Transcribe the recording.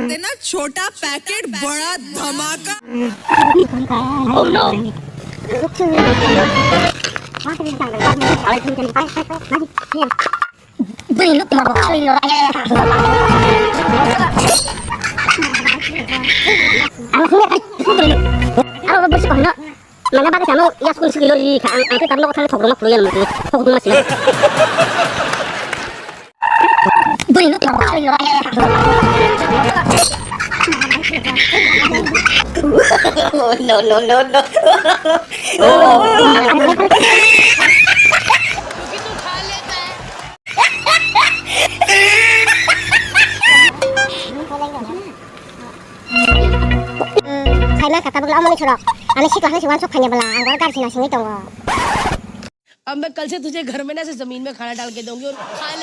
देना छोटा पैकेट बड़ा धमाका। Oh no. Mana bakit kamu ya school sekilo di kan angke tarlo ko thang thogrong pluyan mo thogrong mas sila Bueno No, no, no, no. Karena kata begla omong chorok ane sikla hne siwan sok khanya bala angor gar sina singi tongo अब मैं कल से तुझे घर में ना से जमीन में खाना डाल के दूंगी और खा ले।